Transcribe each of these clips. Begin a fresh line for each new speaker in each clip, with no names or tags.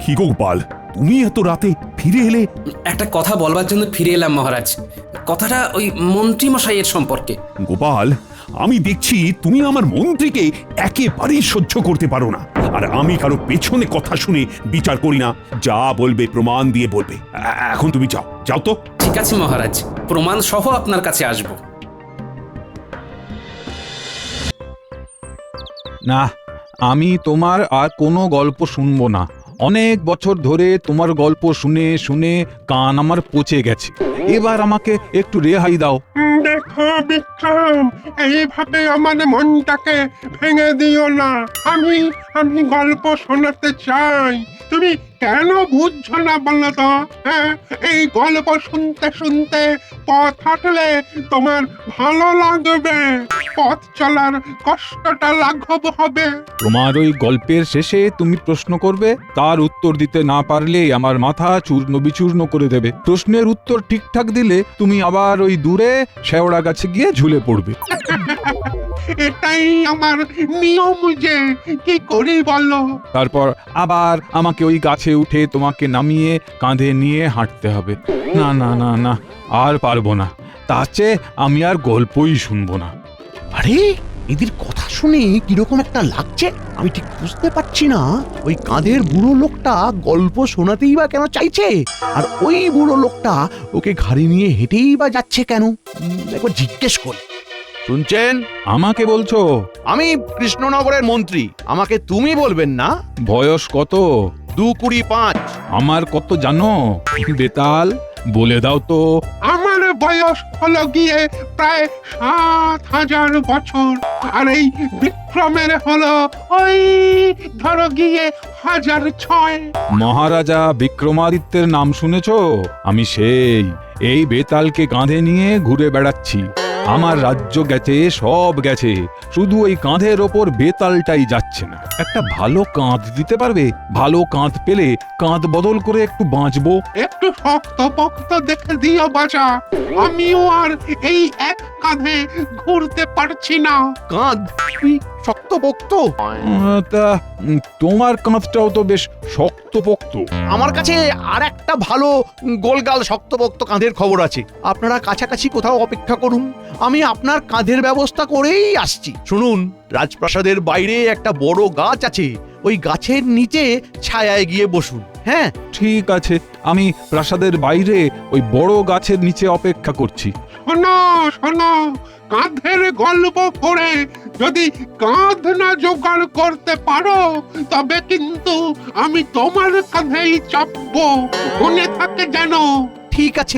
কি গো গোপাল, তুমি এত রাতে ফিরে এলে?
একটা কথা বলবার জন্য ফিরে এলাম মহারাজ। কথাটা ওই মন্ত্রী মশাইয়ের সম্পর্কে।
গোপাল, আমি দেখছি তুমি আমার মন্ত্রীকে একেবারেই সহ্য করতে পারো না। আর আমি কারো পেছনে কথা শুনে বিচার করি না। যা বলবে প্রমাণ দিয়ে বলবে। এখন তুমি যাও, যাও তো।
ঠিক আছে মহারাজ, প্রমাণ সহ আপনার কাছে আসব।
না, আমি তোমার আর কোনো গল্প শুনবো না। অনেক বছর ধরে তোমার গল্প শুনে শুনে কান আমার পচে গেছে। এবার আমাকে একটু রেহাই দাও।
দেখো বিক্রম, এইভাবে আমার মনটাকে ভেঙে দিও না। আমি গল্প শোনাতে চাই, তুমি কেন বুঝছো না বলো তো? হ্যাঁ, এই গল্প শুনতে শুনতে পথ হাঁটলে তোমার ভালো লাগবে, পথ চলার কষ্টটা লাঘব হবে।
তোমার ওই গল্পের শেষে তুমি প্রশ্ন করবে, তার উত্তর দিতে না পারলে আমার মাথা চূর্ণ বিচূর্ণ করে দেবে। প্রশ্নের উত্তর ঠিকঠাক দিলে তুমি আবার ওই দূরে শেওড়া গাছে গিয়ে ঝুলে পড়বে।
এটাই আমার নিয়ম, যে কি করি বলো?
তারপর আবার আমাকে ওই গাছে উঠে তোমাকে নামিয়ে কাঁধে নিয়ে হাঁটতে হবে। না না না না, আর পারবো না। তার চেয়ে আমি আর গল্পই শুনবো না।
আরে, এদের কথা শুনে কিরকম একটা লাগছে, আমি ঠিক বুঝতে পারছি না। ওই কাঁধের বুড়ো লোকটা গল্প শোনাতেই বা কেন চাইছে, আর ওই বুড়ো লোকটা ওকে ঘাড়ে নিয়ে হেঁটেই বা যাচ্ছে কেন? একবার জিজ্ঞেস করি। শুনছেন?
আমাকে বলছো?
আমি কৃষ্ণনগরের মন্ত্রী, আমাকে তুমি বলবেন না।
বয়স কত?
225।
আমার কত জানো বেতাল? বলে দাও তো।
আমার বয়স হলো গিয়ে প্রায় 7,000 বছর, আর এই বিক্রমের হলো ওই ধরো গিয়ে 1006।
মহারাজা বিক্রমাদিত্যের নাম শুনেছো? আমি সেই। এই বেতালকে কাঁধে নিয়ে ঘুরে বেড়াচ্ছি। আমার রাজ্য গেছে, সব গেছে, শুধু ওই কাঁধের ওপর বেতালটাই যাচ্ছে না। একটা ভালো কাঁধ দিতে পারবে? ভালো কাঁধ পেলে কাঁধ বদল করে একটু বাঁচবো।
একটু শক্ত পক্ত দেখে দিও বাজা, আমিও আর এই এক কাঁধে ঘুরতে পারছি না।
কাঁধ শক্তপোক্ত?
তা তোমার কাঁধটাও তো বেশ শক্তপোক্ত।
আমার কাছে আর একটা ভালো গোলগাল শক্তপোক্ত কাঁধের খবর আছে। আপনারা কাছাকাছি কোথাও অপেক্ষা করুন, আমি আপনার কাঁধের ব্যবস্থা করেই আসছি। শুনুন, রাজপ্রাসাদের বাইরে একটা বড় গাছ আছে, ওই গাছের নিচে ছায়ায় গিয়ে বসুন। হ্যাঁ,
ঠিক আছে, আমি প্রাসাদের বাইরে ওই বড় গাছের নিচে অপেক্ষা করছি।
শোনো শোনো, কাঁধের গল্প করে যদি কাঁধ না জোগাড় করতে পারো, তবে কিন্তু আমি তোমার কাঁধেই চাপবো, মনে থাকে যেন।
ঠিক আছে।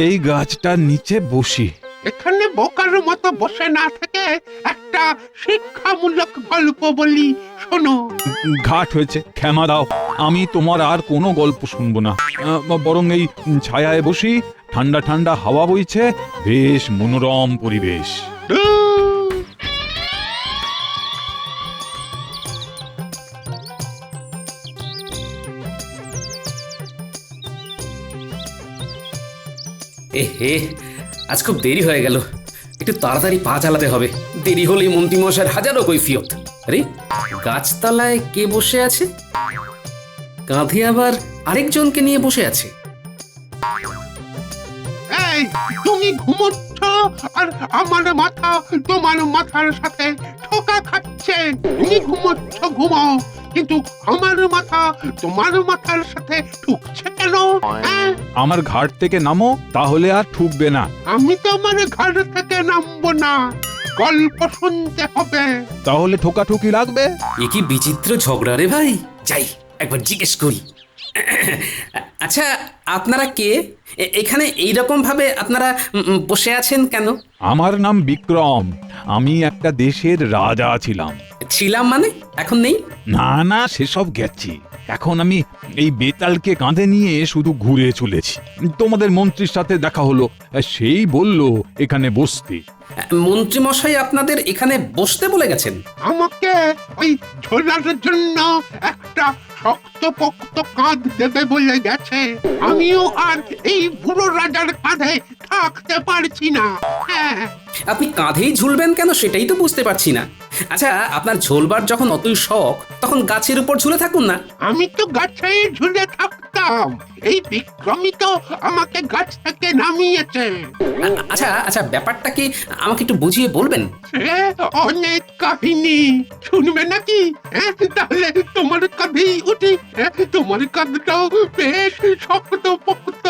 এই গাছটার নিচে বসি।
এখানে বোকার মতো বসে না থেকে একটা শিক্ষামূলক গল্প বলি, শোনো।
ঘাট হয়েছে, ক্ষমা দাও। আমি তোমার আর কোনো গল্প শুনবো না। বরং এই ছায়ায় বসি, ঠান্ডা ঠান্ডা হাওয়া বইছে, বেশ মনোরম পরিবেশ।
হে, আজ খুব দেরি হয়ে গেল, একটু তাড়াতাড়ি পা চালাতে হবে। দেরি হলে মন্ত্রীমশাইয়ের হাজারো কৈফিয়ত। আরে, গাছতলায় কে বসে আছে? কাঁধে আবার আরেকজনকে নিয়ে বসে আছে।
এই, তুমি ঘুমোচ্ছ আর আমার মাথা তোমার মাথার সাথে ঠোকা খাচ্ছে। তুমি ঘুমোচ্ছ, ঘুমাও, কিন্তু আমার মাথা তোমার মাথার সাথে ঠুকছে কেন? হ্যাঁ?
আমার ঘাট থেকে নামো, তাহলে আর ঠুকবে না।
আমি তোমার ঘর থেকে নামবো না, গল্প শুনতে হবে।
তাহলে ঠোকাঠুকি লাগবে।
এ কি বিচিত্র ঝগড়া রে ভাই! যাই একবার জিজ্ঞেস করি। আচ্ছা, আপনারা কে? এখানে এইরকম ভাবে আপনারা বসে আছেন কেন?
আমার নাম বিক্রম, আমি একটা দেশের রাজা ছিলাম।
ছিলাম মানে এখন নেই?
না না, সেসব গেছি। এখন আমি এই বেতালকে কাঁধে নিয়ে শুধু ঘুরে চলেছি। তোমাদের মন্ত্রীর সাথে দেখা হলো, সেই বলল এখানে বসতে।
মন্ত্রী মশাই আপনাদের এখানে বসতে বলে গেছেন?
আমাকে ওই ঝোলার জন্য একটা একটা শক্তপোক্ত কাঁধ দেবে বলে গেছে। আমিও আর এই বুড়ো রাজার কাঁধে থাকতে পারছি না। হ্যাঁ,
আপনি কাঁধেই ঝুলবেন কেন সেটাই তো বুঝতে পারছি না। আচ্ছা, আপনার ঝোলবার যখন অতই শখ, তখন গাছের উপর ঝুলে থাকুন না।
আমি তো গাছে ঝুলে থাকতাম, এই বিক্রমী তো আমাকে গাছ থেকে নামিয়েছে।
আচ্ছা আচ্ছা, ব্যাপারটা কি আমাকে একটু বুঝিয়ে বলবেন?
সে অনেক কাহিনী শুনবে নাকি? তাহলে তোমার কাঁধেই উঠি। তোমার কাঁধটাও বেশ শক্তপোক্ত।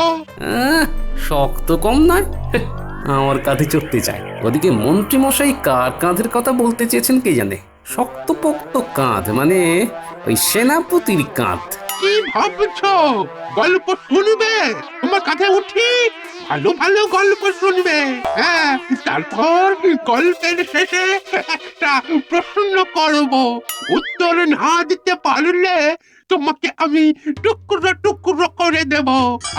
শক্ত কম নয়, আমার কাঁধে চড়তে চায়। ওদিকে মন্ত্রী মশাই কার কাঁধের কথা বলতে চেয়েছেন কে জানে। শক্তপোক্ত কাঁধ মানে ওই সেনাপতির কাঁধ।
কি ভাবছো? গল্প শুনবে? তোমার কাঁধে উঠি, ভালো ভালো গল্প শুনবে। হ্যাঁ, তারপর গল্পের শেষে একটা প্রশ্ন করব, উত্তর না দিতে পারলে তোমাকে আমি টুকরো টুকরো করে দেব।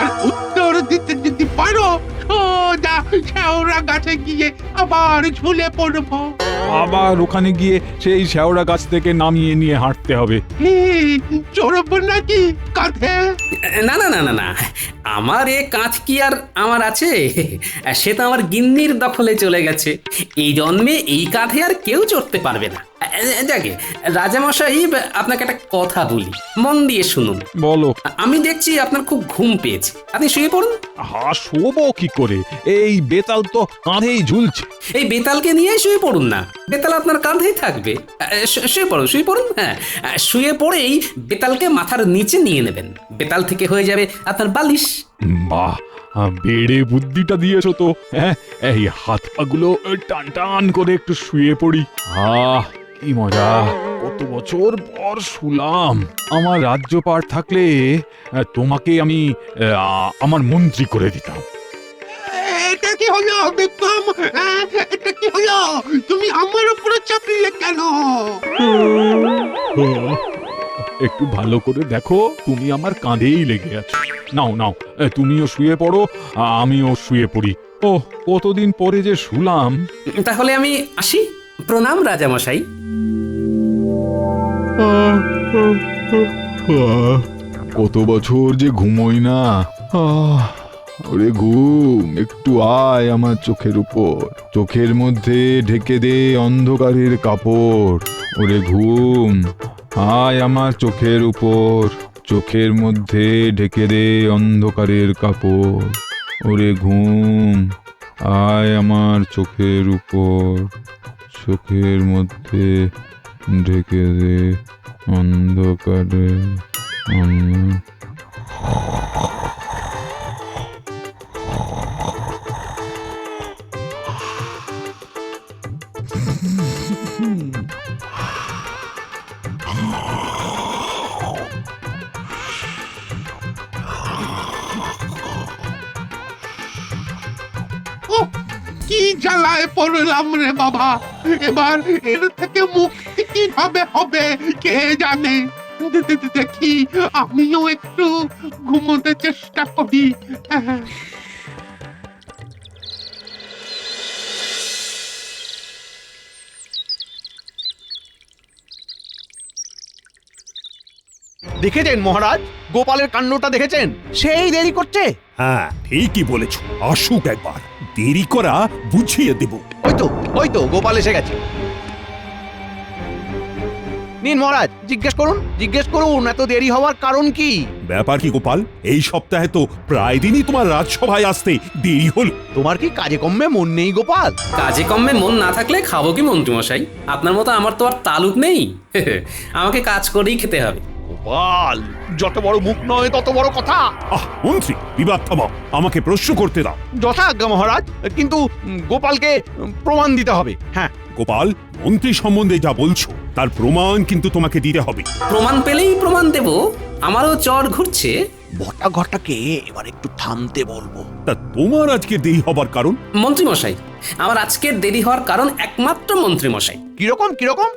আর উত্তর দিতে যদি পারো, সোজা শেওড়া গাছে গিয়ে আবার ঝুলে পড়বো।
আবার ওখানে গিয়ে সেই শেওড়া গাছ থেকে নামিয়ে নিয়ে হাঁটতে হবে।
চড়বো নাকি কাঁধে?
না না না না না, আমার এ কাঁধ কি আর আমার আছে? সে তো আমার গিন্নির দখলে চলে গেছে। এই জন্মে এই কাঁধে আর কেউ চড়তে পারবে না। যাকে রাজামশাই, আপনাকে একটা কথা বলি, মন দিয়ে শুনুন।
বলো।
আমি দেখছি আপনার খুব ঘুম পেয়েছে, আপনি শুয়ে পড়ুন।
শোবো কি করে? এই বেতাল তো কাঁধেই ঝুলছে।
এই বেতালকে নিয়ে শুয়ে পড়ুন না, বেতাল আপনার কাঁধেই থাকবে। শুয়ে পড়ুন, শুয়ে পড়ুন। হ্যাঁ, শুয়ে পড়েই বেতালকে মাথার নিচে নিয়ে নেবেন। বেতাল থেকে হয়ে যাবে আপনার বালিশ।
বাহ, বেড়ে বুদ্ধিটা দিয়েছো তো। হ্যাঁ, এই হাত পাগুলো টান টান করে একটু শুয়ে পড়ি। কি মজা! কত বছর পর শুলাম। আমার রাজ্যপাট থাকলে তোমাকে আমি আমার মন্ত্রী করে দিতাম।
এটা কি হলো বিক্রম? এটা কি হলো? তুমি আমার উপরে চাপলে কেন?
একটু ভালো করে দেখো, তুমি আমার কাঁধেই লেগে আছো। নাও নাও, তুমিও শুয়ে পড়ো, আমিও শুয়ে পড়ি। ও, কতদিন পরে যে শুলাম।
তাহলে আমি আসি। প্রণাম রাজামশাই।
কত বছর যে ঘুমোই না। ওরে ঘুম, একটু আয় আমার চোখের উপর। চোখের মধ্যে ঢেকে দে অন্ধকারের কাপড়। ওরে ঘুম, আয় আমার চোখের উপর। চোখের মধ্যে ঢেকে দে অন্ধকারের কাপড়। ওরে ঘুম, আয় আমার চোখের উপর। চোখের মধ্যে ঢেকে দে অন্ধকারে।
কি জ্বালায় পড়লাম রে বাবা! এবার এর থেকে মুক্তি কিভাবে হবে কে জানে। দেখি আমিও একটু ঘুমোতে চেষ্টা করি।
দেখেছেন মহারাজ, গোপালের কাণ্ডটা দেখেছেন? সেই দেরি করছে।
হ্যাঁ, ঠিকই বলেছ। আসুক একবার, দেরি করা বুঝিয়ে দেব।
ওই তো গোপাল এসে গেছে। নিন মহারাজ, জিজ্ঞেস করুন এত দেরি হওয়ার কারণ কি?
ব্যাপার কি গোপাল? এই সপ্তাহে তো প্রায় দিনই তোমার রাজসভায় আসতে দেরি হলো।
তোমার কি কাজে কর্মে মন নেই গোপাল?
কাজে কর্মে মন না থাকলে খাবো কি মন্ত্রীমশাই? আপনার মতো আমার তো আর তালুক নেই। আমাকে কাজ করেই খেতে হবে।
গোপাল, যত বড় মুখ নয় তত বড় কথা।
মন্ত্রী, বিবাদ থামাও, আমাকে প্রশ্ন করতে দাও।
যথাজ্ঞা মহারাজ, কিন্তু গোপালকে প্রমাণ দিতে হবে। হ্যাঁ
গোপাল, মন্ত্রী সম্বন্ধে যা বলছো তার প্রমাণ কিন্তু তোমাকে দিতে হবে।
প্রমাণ পেলেই প্রমাণ দেব। আমারও চর ঘুরছে।
বটা ঘটাকে এবার একটু থামতে বলবো।
তা তোমার আজকে দেরি হবার কারণ?
মন্ত্রীমশাই, আমার আজকের দেরি হওয়ার কারণ একমাত্র মন্ত্রীমশাই।
কিরকম?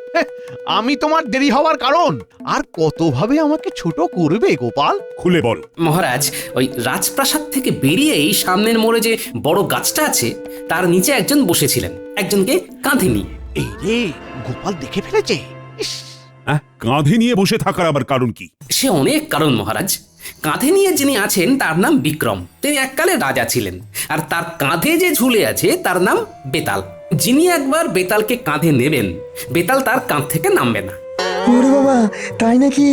আমি তোমার দেরি হওয়ার কারণ? আর কতভাবে আমাকে ছোট করবে গোপাল?
খুলে বল।
মহারাজ, ওই রাজপ্রাসাদ থেকে বেরিয়েই সামনের মোড়ে যে বড় গাছটা আছে তার নিচে একজন বসেছিলেন, একজনকে কাঁধে নিয়ে।
এই রে, গোপাল দেখে ফেলেছে। ইস,
হ্যাঁ, কাঁধে নিয়ে বসে থাকার আবার কারণ কি?
সে অনেক কারণ মহারাজ। কাঁধে নিয়ে যিনি আছেন তার নাম বিক্রম, তিনি এককালে রাজা ছিলেন। আর তার কাঁধে যে ঝুলে আছে তার নাম বেতাল। যিনি একবার বেতালকে কাঁধে নেবেন, বেতাল তার কাঁধ থেকে নামবে না।
ওরে বাবা, তাই নাকি?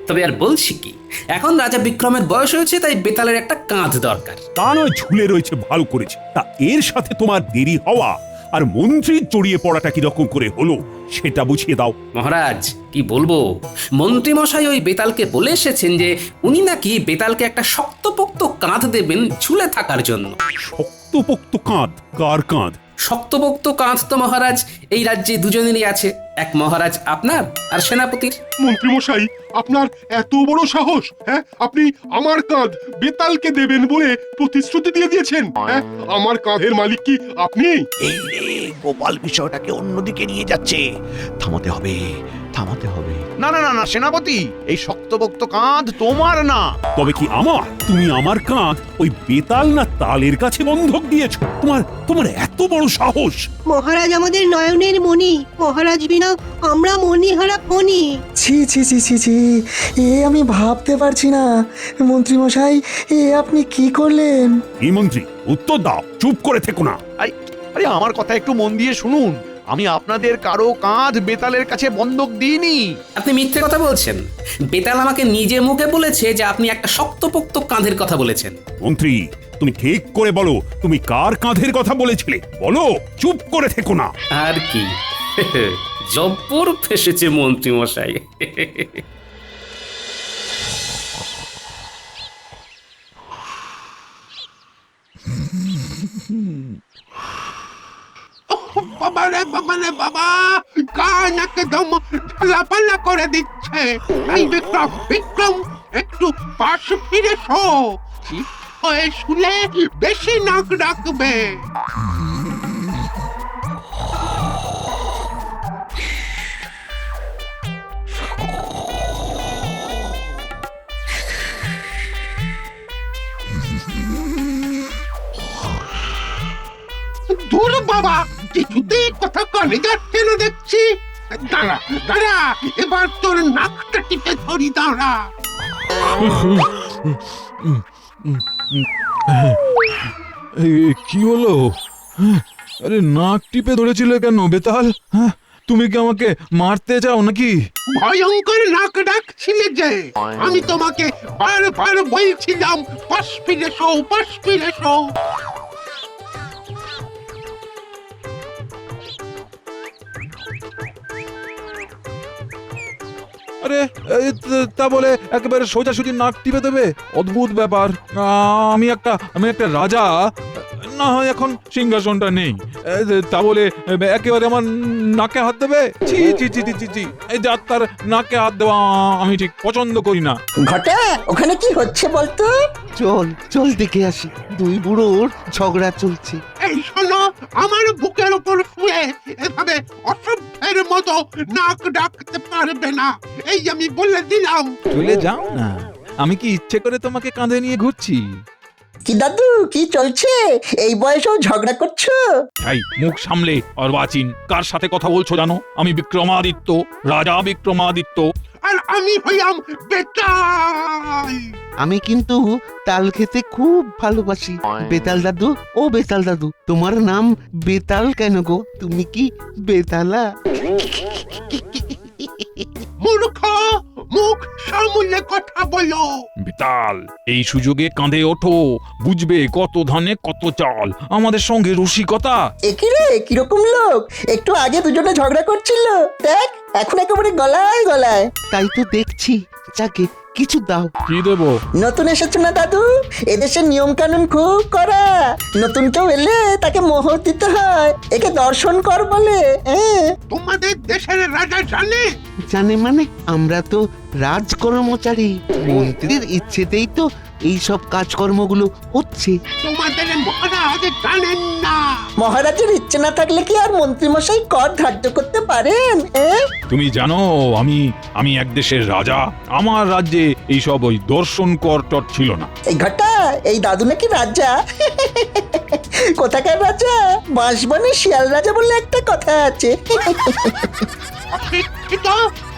তবে আর বলছি কি, এখন রাজা বিক্রমের বয়স হয়েছে, তাই বেতালের একটা কাঁধ দরকার।
তা নয় ঝুলে রয়েছে ভালো করেছে, তা এর সাথে তোমার দেরি হওয়া আর মন্ত্রীর জড়িয়ে পড়াটা কিরকম করে হলো সেটা বুঝিয়ে দাও।
মহারাজ কি বলবো, মন্ত্রী মশাই ওই বেতালকে বলে এসেছেন যে উনি নাকি বেতালকে একটা শক্তপোক্ত কাঁধ দেবেন ঝুলে থাকার জন্য।
শক্তপোক্ত কাঁধ? কার কাঁধ?
শক্তপোক্ত কাঁধ তো মহারাজ এই রাজ্যে দুজনেরই আছে, এক মহারাজ আপনার আর সেনাপতির।
মন্ত্রী মশাই, আপনার এত বড় সাহস! হ্যাঁ, আপনি আমার কাঁধ বেতালকে দেবেন বলে প্রতিশ্রুতি দিয়ে দিয়েছেন। হ্যাঁ, আমার কাঁধের মালিক কি আপনি?
এই রে, গোপাল বিষয়টাকে অন্যদিকে নিয়ে যাচ্ছে। থামাতে হবে, থামাতে হবে। না না না না সেনাপতি, এই শক্তপোক্ত কাঁধ তোমার না।
তবে কি আমার? তুমি আমার কাঁধ ওই বেতাল না তালের কাছে বন্ধক দিয়েছো? তোমার এত বড় সাহস!
মহারাজ আমাদের নয়নের মণি, মহারাজ বিনা আমরা মণিহারা ফণি।
ছি ছি ছি ছি ছি, এ আমি ভাবতে পারছি না। মন্ত্রী মশাই, এ আপনি কি করলেন?
এই মন্ত্রী, উত্তর দাও, চুপ করে থেকো না।
আরে আমার কথা একটু মন দিয়ে শুনুন। আমি আপনাদের কারো কাঁধ বেতালের কাছে বন্ধক দিইনি।
আপনি মিথ্যে কথা বলছেন। বেতাল আমাকে নিজে মুখে বলেছে যে আপনি একটা শক্তপোক্ত কাঁধের কথা বলেছেন।
মন্ত্রী, তুমি ঠিক করে বলো, তুমি কার কাঁধের কথা বলেছিলে? বলো, চুপ করে থেকো না।
আর কি, জব্বর ফেসেছে মন্ত্রী মশাই।
বাবা রে বাবা রে বাবা, কান একদম ঝালাপালা করে দিচ্ছে। এই বিক্রম, বিক্রম, একটু পাশ ফিরে শো। ঠিক হয়ে শুলে বেশি নাক ডাকবে। দূর বাবা, কিছুতেই কথা কানে যাচ্ছে না দেখছি। দাঁড়া দাঁড়া, এবার তোর নাকটা টিপে ধরি, দাঁড়া।
কি হলো? আরে নাক টিপে ধরেছিলে কেন বেতাল? হ্যাঁ, তুমি কি আমাকে মারতে চাও নাকি?
ভয়ঙ্কর নাক ডাকছিলে যে, আমি তোমাকে বারবার বলছিলাম পাশ ফিরে শো, পাশ ফিরে শো।
আরে তা বলে একেবারে সোজাসুজি নাক টিপে দেবে? অদ্ভুত ব্যাপার। আমি একটা রাজা, না হয় এখন সিংহাসনটা নেই, তা বলে একেবারে আমার নাকে হাত দেবে? ছি ছি ছি ছি ছি, এই যাত্রার নাকে হাত দেওয়া আমি ঠিক পছন্দ করি না।
ঘটা, ওখানে কি হচ্ছে বলতো?
চল চল দেখে আসি, দুই বুড়োর ঝগড়া চলছে।
এই শোনো, আমার বুকের উপর শুয়ে এভাবে অসভ্যের মতো নাক ডাকতে পারবে না, এই আমি বলে দিলাম।
চলে যাও না, আমি কি ইচ্ছে করে তোমাকে কাঁধে নিয়ে ঘুরছি?
কি দাদু, কি চলছে? এই বয়সেও ঝগড়া করছো?
এই মুখ সামলে অর্বাচীন, কার সাথে কথা বলছো জানো? আমি বিক্রমাদিত্য, রাজা বিক্রমাদিত্য।
আর আমি হইলাম বেতাল।
আমি কিন্তু তাল খেতে খুব ভালোবাসি। বেতাল দাদু, ও বেতাল দাদু, তোমার নাম বেতাল কেন গো? তুমি কি বেতালা?
মূর্খ, মুখ সামলে কথা বলো।
বেতাল, এই সুযোগে কাঁধে ওঠো, বুঝবে কত ধানে কত চাল। আমাদের সঙ্গে রসিকতা।
একই রে, কিরকম লোক! একটু আগে দুজনে ঝগড়া করছিল, দেখ এখন একেবারে গলায় গলায়।
তাই তো দেখছি। যাকে কিছু দাও।
কি দেবো?
নতুন এসেছো না দাদু, এদেশের নিয়ম কানুন খুব কড়া। নতুন কেউ এলে তাকে মোহর দিতে হয়, একে দর্শন কর বলে।
তোমাদের দেশের রাজা জানে?
জানে মানে? আমরা তো রাজকর্মচারী, মন্ত্রীর ইচ্ছেতেই তো এই সব কাজকর্মগুলো হচ্ছে।
তোমাদের মহারাজ জানেন না?
মহারাজের ইচ্ছে না থাকলে কি আর মন্ত্রীমশাই কর ধার্য করতে পারেন?
তুমি জানো আমি এক দেশের রাজা। আমার রাজ্যে এইসব ওই দর্শন কর টর ছিল না।
এই ঘটা, এই দাদু নাকি রাজা? কোথাকার রাজা? বাঁশবনে শিয়াল রাজা বলে একটা কথা আছে।
অশিক্ষিত,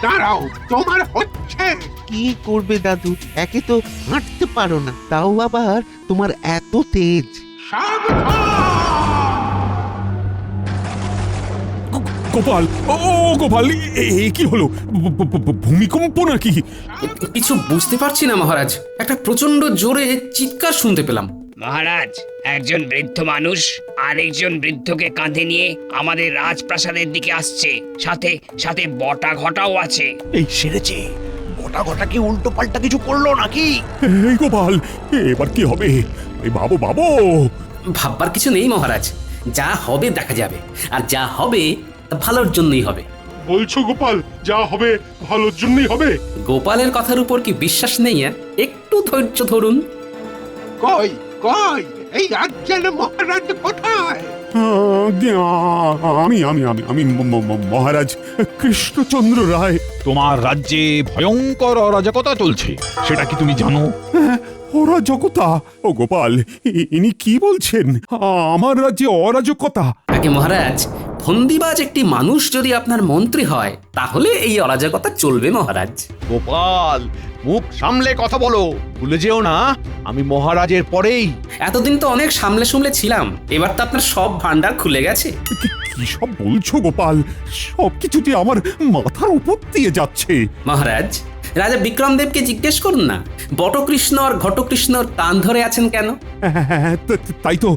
দাঁড়াও, তোমার হচ্ছে।
কি করবে দাদু, একে তো হাঁটতে পারো না, তাও আবার তোমার এত তেজ।
গোপাল, ও গোপাল, এ কি হলো? ভূমিকম্প নাকি?
কিছু বুঝতে পারছি না মহারাজ, একটা প্রচন্ড জোরে চিৎকার শুনতে পেলাম।
মহারাজ, একজন বৃদ্ধ মানুষ আরেকজন বৃদ্ধকে কাঁধে নিয়ে আমাদের রাজপ্রাসাদের দিকে আসছে, সাথে সাথে বটা ঘটাও আছে।
এই সেরেছে, গোটা গোটা কি উল্টো পাল্টা কিছু করলো নাকি?
এই গোপাল, এবার কি হবে? এই ভাবো ভাবো।
ভাববার কিছু নেই মহারাজ, যা হবে দেখা যাবে, আর যা হবে তা ভালোর জন্যই হবে।
বলছো গোপাল, যা হবে ভালোর জন্যই হবে?
গোপালের কথার উপর কি বিশ্বাস নেই? একটু ধৈর্য ধরুন।
কই কই এই রাজ্যের মহারাজ কোথায়?
আমি আমি আমি আমি মহারাজ কৃষ্ণচন্দ্র রায়।
তোমার রাজ্যে ভয়ঙ্কর অরাজকতা চলছে, সেটা কি তুমি জানো?
অরাজকতা? ও গোপাল, ইনি কি বলছেন? আমার রাজ্যে অরাজকতা?
আগে মহারাজ, ফন্দিবাজ একটি মানুষ যদি আপনার মন্ত্রী হয় তাহলে এই অরাজকতা চলবে মহারাজ।
গোপাল, মুখ সামলে কথা বলো, ভুলে যেও না আমি মহারাজের পরেই।
এতদিন তো অনেক সামলে সামলে ছিলাম, এবার তো আপনার সব ভান্ডার খুলে গেছে।
কি সব বলছো গোপাল? সবকিছুতে আমার মাথার উপর দিয়ে যাচ্ছে।
মহারাজ, রাজা বিক্রমদেবকে জিজ্ঞেস করুন না, বটকৃষ্ণ আর ঘটকৃষ্ণর কান ধরে আছেন কেন?
হ্যাঁ, তাই তো।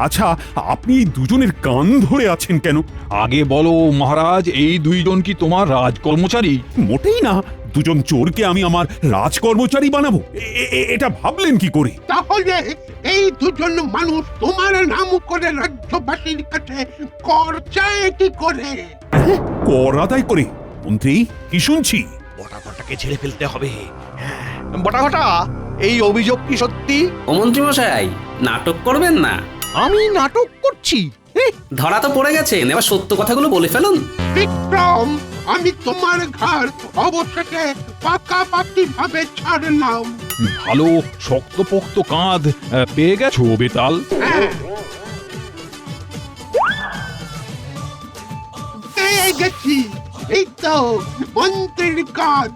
আচ্ছা, আপনি এই দুজনের কান ধরে আছেন কেন?
আগে বলো মহারাজ, এই দুইজন কি তোমার রাজকর্মচারী?
মোটেই না। দুজন চোরকে আমি আমার রাজকর্মচারী বানাবো, এটা ভাবলেন কি করে?
তাহলে এই দুজন মানুষ তোমার নাম করে রাজ্যবাসীর কাছে কর চায় কি করে?
কর আদায় করে? মন্ত্রী, কি শুনছি?
বটা ঘটাকে ছেড়ে ফেলতে হবে। বটা ঘটা, এই অভিযোগ কি সত্যি?
ও মন্ত্রী মশাই, নাটক করবেন না।
আমি নাটক করছি?
ধরা তো পড়ে গেছেন, এবার সত্য কথাগুলো বলে ফেলুন।
বিক্রম, আমি তোমার ঘর অবশেষে পাকাপাকি ভাবে ছাড়লাম।
ভালো শক্তপোক্ত কাঁধ পেয়ে গেছো বেতাল?
হ্যাঁ, পেয়ে গেছি। এই তো মন্ত্রীর কাজ।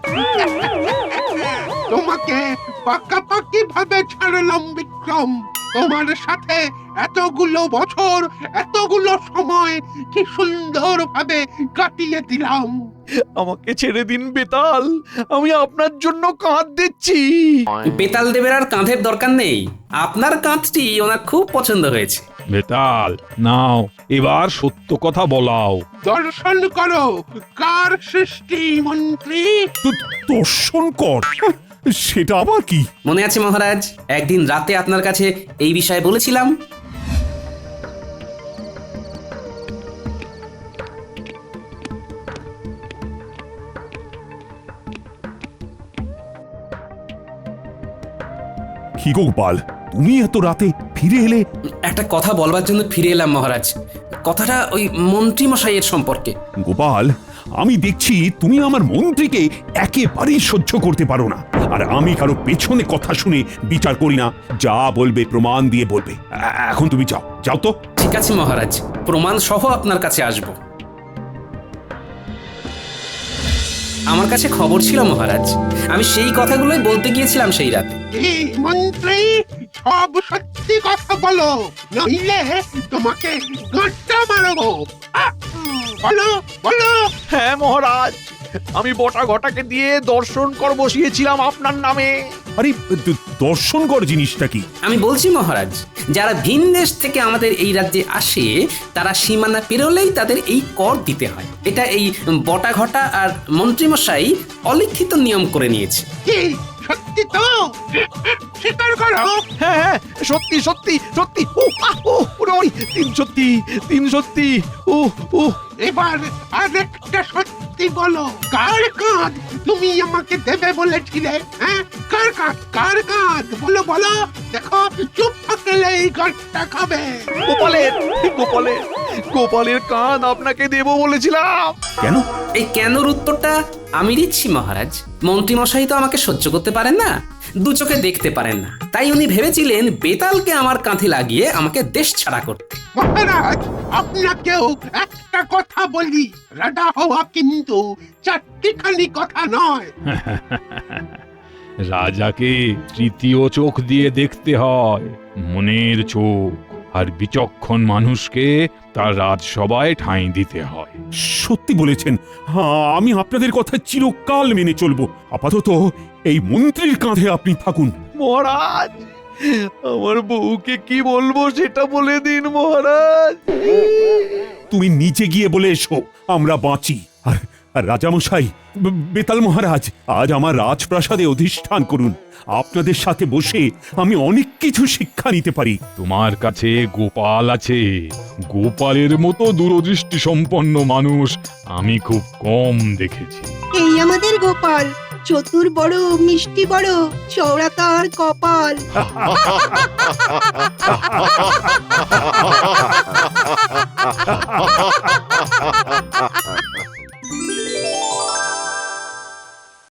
তোমাকে পাকাপাকি ভাবে ছাড়লাম বিক্রম। তোমার সাথে এতগুলো বছর, এতগুলো সময় কি সুন্দর ভাবে কাটিয়ে দিলাম।
আমাকে ছেড়ে দিন বেতাল, আমি আপনার জন্য কাঁধ দিচ্ছি।
বেতাল দেবের আর কাঁধের দরকার নেই, আপনার কাঁধটি ওনার খুব পছন্দ হয়েছে।
বেতাল, নাও এবার সত্য কথা বলাও।
দর্শন করো কার সৃষ্টি মন্ত্রী।
দর্শন কর? সেটা আবার কি?
মনে আছে মহারাজ, একদিন রাতে আপনার কাছে এই বিষয়ে বলেছিলাম।
কি গো গোপাল, তুমি এত রাতে ফিরে এলে?
একটা কথা বলবার জন্য ফিরে এলাম মহারাজ, কথাটা ওই মন্ত্রী মশাইয়ের সম্পর্কে।
গোপাল, আমি দেখছি তুমি আমার মন্ত্রীকে একেবারেই সহ্য করতে পারো না। আর আমি কারো পেছনে কথা শুনে বিচার করি না, যা বলবে প্রমাণ দিয়ে বলবে। এখন তুমি যাও, যাও তো।
ঠিক আছে মহারাজ, প্রমাণ সহ আপনার কাছে আসব। আমার কাছে খবর ছিল মহারাজ, আমি সেই কথাগুলোই বলতে গিয়েছিলাম সেই রাতে।
এই মন্ত্রী, সব সত্যি কথা বলো, নইলে তোমাকে গাঁটটা মারবো। বলো বলো।
হ্যাঁ মহারাজ, আমি বটা ঘটাকে দিয়ে দর্শন কর বসিয়েছিলাম আপনার নামে।
আরে, দর্শন কর জিনিসটা কি?
আমি বলছি মহারাজ, যারা ভিন দেশ থেকে আমাদের এই রাজ্যে আসে তারা সীমানা পেরোলেই তাদের এই কর দিতে হয়। এটা এই বটা ঘটা আর মন্ত্রীমশাই অলিখিত নিয়ম করে নিয়েছে।
কি সত্যি তো? স্বীকার করো।
হ্যাঁ হ্যাঁ, সত্যি সত্যি সত্যি। ওই তিন সত্যি, তিন সত্যি।
এবার আরেকটা সত্যি বলো, কার কাঁধ তুমি আমাকে দেবে বলেছিলে? হ্যাঁ, কার কাঁধ, কার কাঁধ বলো বলো। দেখো, চুপ থাকলে এই গাঁটটা খাবে।
গোপালের গোপালের গোপালের কাঁধ আপনাকে দেব বলেছিলাম।
কেন?
এই কেনর উত্তরটা আমি দিচ্ছি মহারাজ। মন্ত্রীমশাই তো আমাকে সহ্য করতে পারেন না, দু চোখে দেখতে পারেন না, তাই উনি ভেবেছিলেন বেতালকে আমার কাঁধে লাগিয়ে আমাকে দেশ ছাড়া করতে।
মহারাজ আপনাকেও একটা কথা বলি, রাজা হওয়া কিন্তু চারটিখানি কথা নয়।
রাজাকে তৃতীয় চোখ দিয়ে দেখতে হয়, মনের চোখ। আর বিচক্ষণ মানুষকে তার রাজসভায় ঠাঁই দিতে হয়।
সত্যি বলেছেন। আমি আপনাদের কথা চিরকাল মেনে চলবো। আপাতত এই মন্ত্রীর কাঁধে আপনি থাকুন।
মহারাজ, আমার বউকে কি বলবো সেটা বলে দিন মহারাজ।
তুমি নিচে গিয়ে বলে এসো আমরা বাঁচি। আর রাজামশাই, বেতাল মহারাজ, আজ আমার রাজপ্রাসাদে অধিষ্ঠান করুন। আপনাদের সাথে বসে আমি অনেক কিছু শিক্ষা নিতে পারি।
তোমার কাছে গোপাল আছে। গোপালের মতো দূরদৃষ্টি সম্পন্ন মানুষ আমি খুব কম দেখেছি।
এই আমাদের গোপাল, চতুর বড়, মিষ্টি বড়, চওড়া তার কপাল।